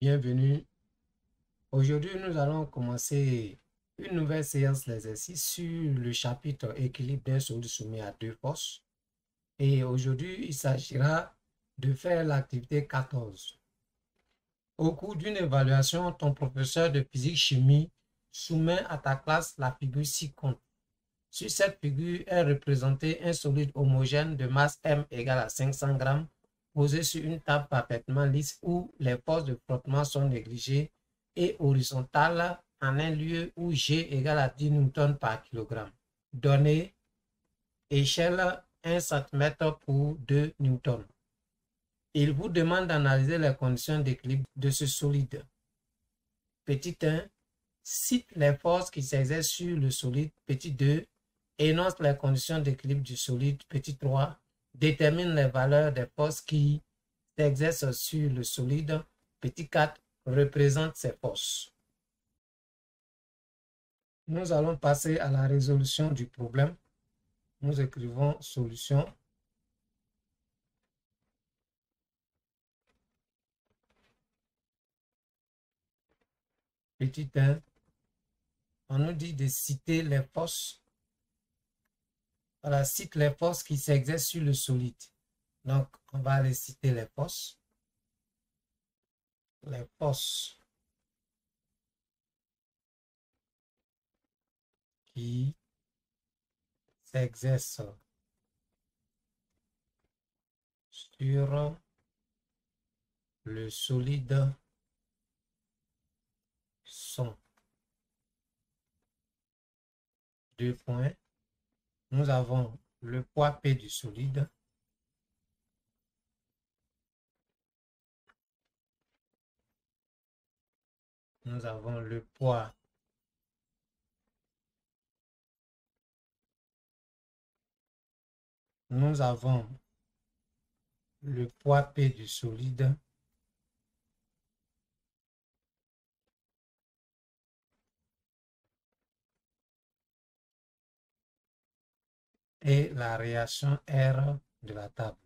Bienvenue. Aujourd'hui, nous allons commencer une nouvelle séance d'exercice sur le chapitre équilibre d'un solide soumis à deux forces. Et aujourd'hui, il s'agira de faire l'activité 14. Au cours d'une évaluation, ton professeur de physique-chimie soumet à ta classe la figure ci-contre. Sur cette figure est représenté un solide homogène de masse M égale à 500 grammes posé sur une table parfaitement lisse où les forces de frottement sont négligées et horizontales en un lieu où G égale à 10 Newton par kilogramme. Données, échelle 1 cm pour 2 Newton. Il vous demande d'analyser les conditions d'équilibre de ce solide. Petit 1, cite les forces qui s'exercent sur le solide. Petit 2, énonce les conditions d'équilibre du solide. Petit 3, détermine les valeurs des forces qui s'exercent sur le solide. Petit 4, représente ces forces. Nous allons passer à la résolution du problème. Nous écrivons solution. Petit 1, on nous dit de citer les forces. Voilà, cite les forces qui s'exercent sur le solide. Donc, on va aller citer les forces. Les forces qui s'exercent sur le solide sont deux points. Nous avons le poids P du solide. Nous avons le poids P du solide. Et la réaction R de la table.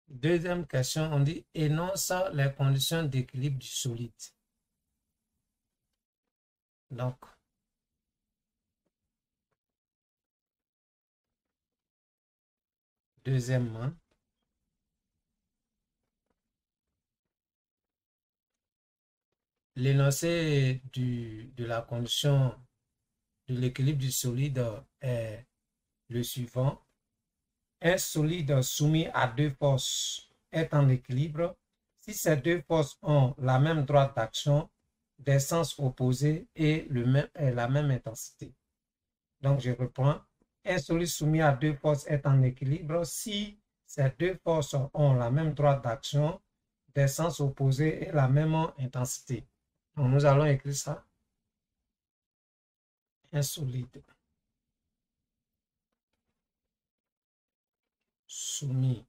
Deuxième question, on dit énonce les conditions d'équilibre du solide. Donc, deuxièmement, l'énoncé de la condition de l'équilibre du solide est le suivant. Un solide soumis à deux forces est en équilibre si ces deux forces ont la même droite d'action, des sens opposés et la même intensité. Donc, je reprends. Un solide soumis à deux forces est en équilibre si ces deux forces ont la même droite d'action, des sens opposés et la même intensité. Donc, nous allons écrire ça. Un solide soumis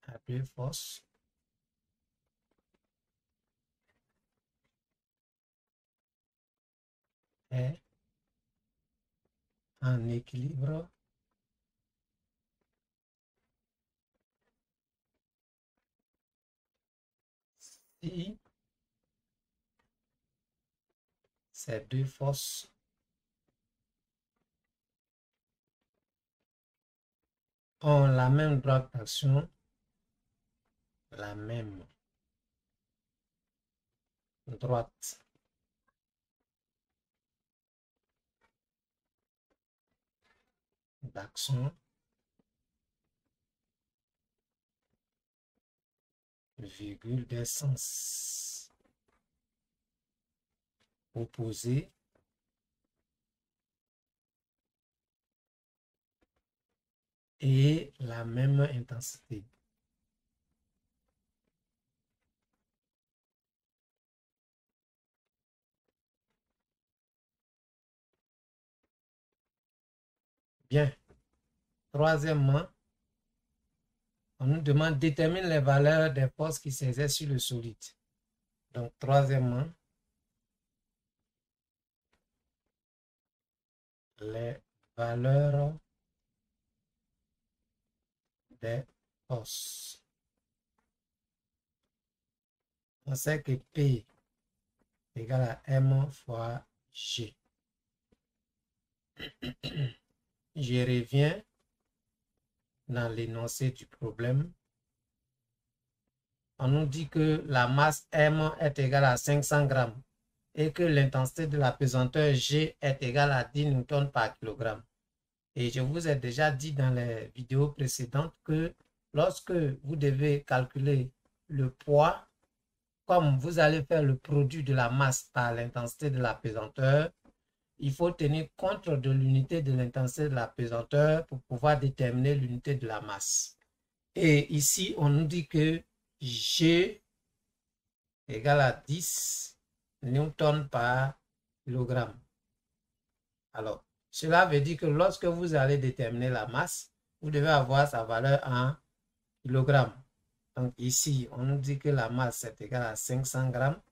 à deux forces est en équilibre si ces deux forces ont la même droite d'action, la même droite d'action, virgule des sens opposés et la même intensité. Bien. Troisièmement, On nous demande détermine les valeurs des forces qui s'exercent sur le solide. Donc, troisièmement, les valeurs des forces. On sait que P égale à M fois G. Je reviens dans l'énoncé du problème. On nous dit que la masse M est égale à 500 grammes et que l'intensité de la pesanteur G est égale à 10 newtons par kilogramme. Et je vous ai déjà dit dans les vidéos précédentes que lorsque vous devez calculer le poids, comme vous allez faire le produit de la masse par l'intensité de la pesanteur, il faut tenir compte de l'unité de l'intensité de la pesanteur pour pouvoir déterminer l'unité de la masse. Et ici, on nous dit que G égale à 10 newtons par kilogramme. Alors, cela veut dire que lorsque vous allez déterminer la masse, vous devez avoir sa valeur en kilogrammes. Donc ici, on nous dit que la masse est égale à 500 grammes.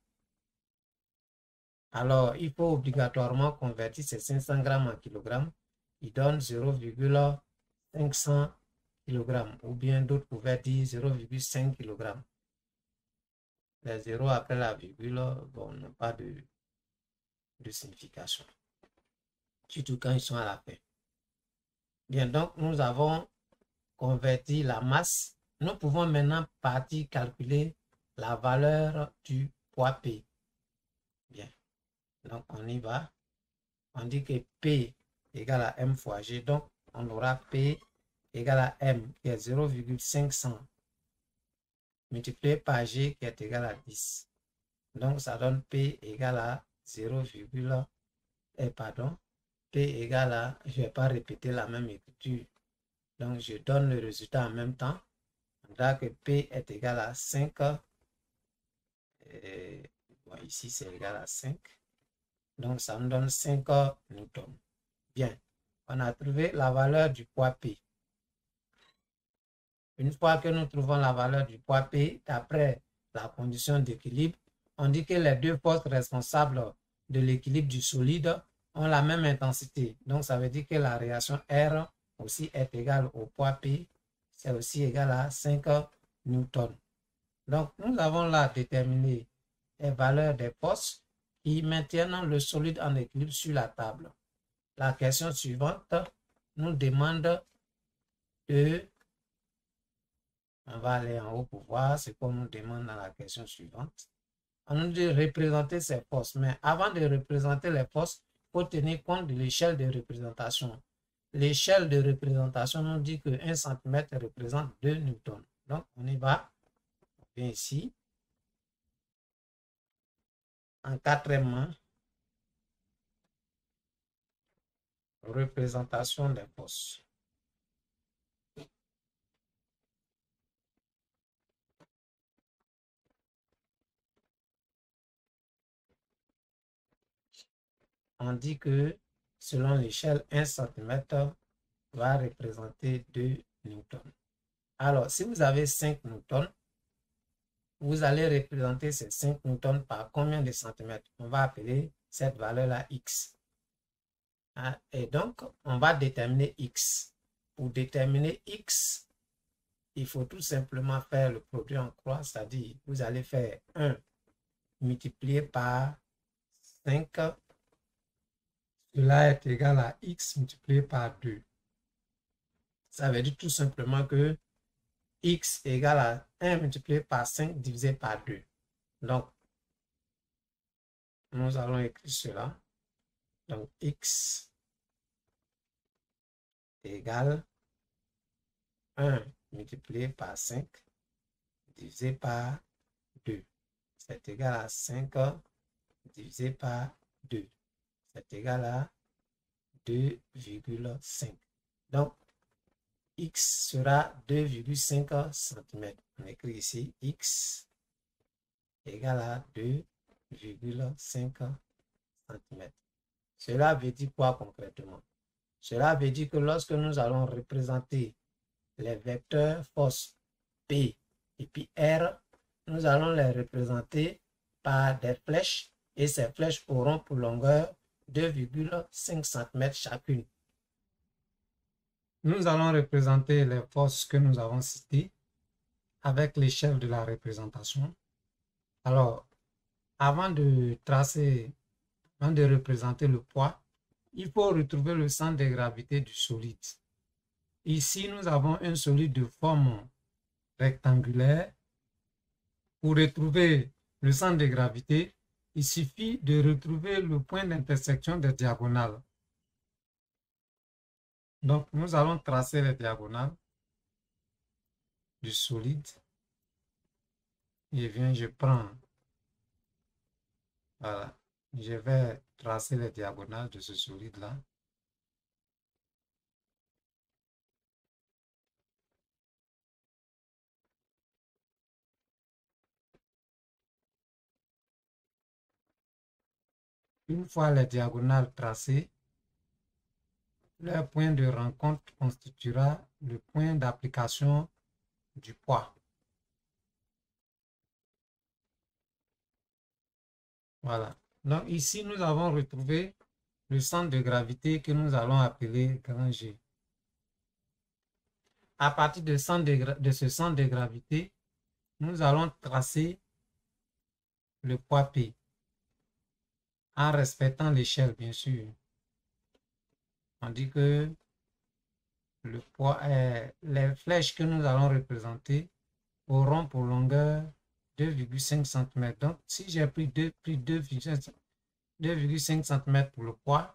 Alors, il faut obligatoirement convertir ces 500 grammes en kilogrammes. Il donne 0,500 kg. Ou bien d'autres pouvaient dire 0,5 kg. Les zéros après la virgule, bon, n'ont pas de signification. Surtout quand ils sont à la fin. Bien, donc nous avons converti la masse. Nous pouvons maintenant partir calculer la valeur du poids P. Bien. Donc, on y va. On dit que P égale à M fois G. Donc, on aura P égale à M qui est 0,500 multiplié par G qui est égal à 10. Donc, ça donne P égale à 0, pardon, P égale à, je ne vais pas répéter la même écriture. Donc, je donne le résultat en même temps. On dirait que P est égal à 5. Bon, ici, c'est égal à 5. Donc, ça me donne 5 newtons. Bien. On a trouvé la valeur du poids P. Une fois que nous trouvons la valeur du poids P, d'après la condition d'équilibre, on dit que les deux forces responsables de l'équilibre du solide ont la même intensité. Donc, ça veut dire que la réaction R aussi est égale au poids P. C'est aussi égal à 5 newtons. Donc, nous avons là déterminé les valeurs des forces qui maintiennent le solide en équilibre sur la table. La question suivante nous demande de... On va aller en haut pour voir ce qu'on nous demande dans la question suivante. On nous dit représenter ces forces. Mais avant de représenter les forces, il faut tenir compte de l'échelle de représentation. L'échelle de représentation nous dit que 1 cm représente 2 newtons. Donc, on y va. On vient ici. En quatrièmement, représentation des forces. On dit que selon l'échelle, 1 cm va représenter 2 newtons. Alors, si vous avez 5 newtons, vous allez représenter ces 5 newtons par combien de centimètres? On va appeler cette valeur-là X. Et donc, on va déterminer X. Pour déterminer X, il faut tout simplement faire le produit en croix, c'est-à-dire vous allez faire 1 multiplié par 5. Cela est égal à X multiplié par 2. Ça veut dire tout simplement que X égale à 1 multiplié par 5 divisé par 2. Donc, nous allons écrire cela. Donc, X égale 1 multiplié par 5 divisé par 2. C'est égal à 5 divisé par 2. C'est égal à 2,5. Donc, X sera 2,5 cm. On écrit ici X égale à 2,5 cm. Cela veut dire quoi concrètement? Cela veut dire que lorsque nous allons représenter les vecteurs force P et puis R, nous allons les représenter par des flèches et ces flèches auront pour longueur 2,5 cm chacune. Nous allons représenter les forces que nous avons citées avec l'échelle de la représentation. Alors, avant de représenter le poids, il faut retrouver le centre de gravité du solide. Ici, nous avons un solide de forme rectangulaire. Pour retrouver le centre de gravité, il suffit de retrouver le point d'intersection des diagonales. Donc, nous allons tracer les diagonales du solide. Je prends, voilà, je vais tracer les diagonales de ce solide-là. Une fois les diagonales tracées, leur point de rencontre constituera le point d'application du poids. Voilà. Donc ici, nous avons retrouvé le centre de gravité que nous allons appeler grand G. À partir de ce centre de gravité, nous allons tracer le poids P en respectant l'échelle, bien sûr. On dit que le poids les flèches que nous allons représenter auront pour longueur 2,5 cm. Donc, si j'ai pris 2,5 cm pour le poids,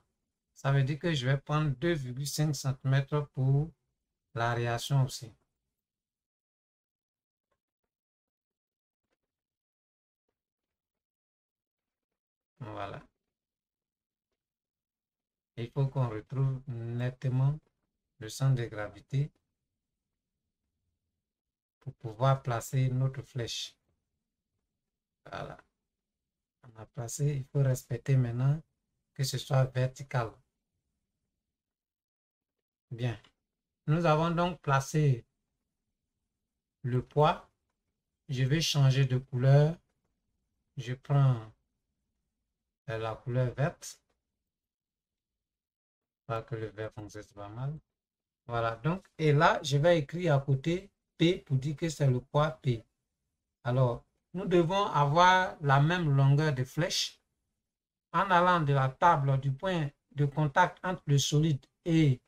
ça veut dire que je vais prendre 2,5 cm pour la réaction aussi. Voilà. Il faut qu'on retrouve nettement le centre de gravité pour pouvoir placer notre flèche. Voilà. On a placé, il faut respecter maintenant que ce soit vertical. Bien. Nous avons donc placé le poids. Je vais changer de couleur. Je prends la couleur verte. Pas que le vert foncé, c'est pas mal. Voilà. Donc, et là, je vais écrire à côté P pour dire que c'est le poids P. Alors, nous devons avoir la même longueur de flèche en allant de la table du point de contact entre le solide et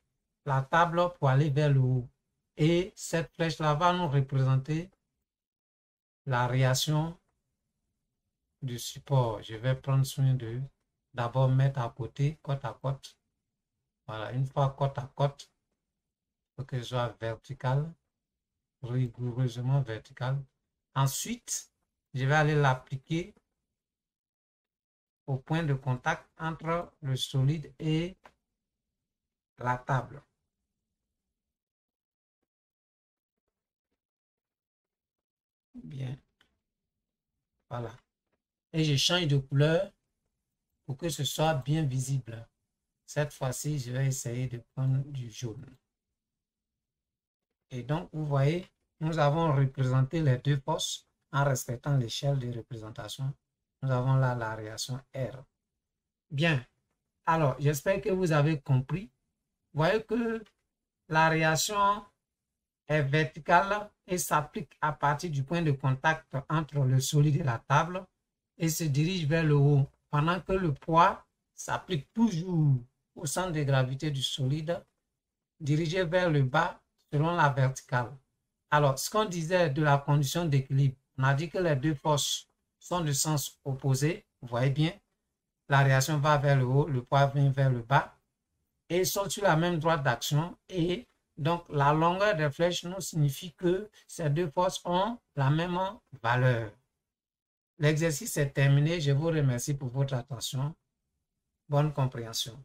la table pour aller vers le haut. Et cette flèche-là va nous représenter la réaction du support. Je vais prendre soin de d'abord mettre à côté, côte à côte. Voilà, une fois côte à côte, il faut que ce soit vertical, rigoureusement vertical. Ensuite, je vais aller l'appliquer au point de contact entre le solide et la table. Bien. Voilà. Et je change de couleur pour que ce soit bien visible. Cette fois-ci, je vais essayer de prendre du jaune. Et donc, vous voyez, nous avons représenté les deux forces en respectant l'échelle de représentation. Nous avons là la réaction R. Bien. Alors, j'espère que vous avez compris. Vous voyez que la réaction est verticale et s'applique à partir du point de contact entre le solide et la table et se dirige vers le haut, pendant que le poids s'applique toujours au centre de gravité du solide, dirigé vers le bas selon la verticale. Alors, ce qu'on disait de la condition d'équilibre, on a dit que les deux forces sont de sens opposé. Vous voyez bien, la réaction va vers le haut, le poids vient vers le bas et sont sur la même droite d'action. Et donc, la longueur des flèches nous signifie que ces deux forces ont la même valeur. L'exercice est terminé. Je vous remercie pour votre attention. Bonne compréhension.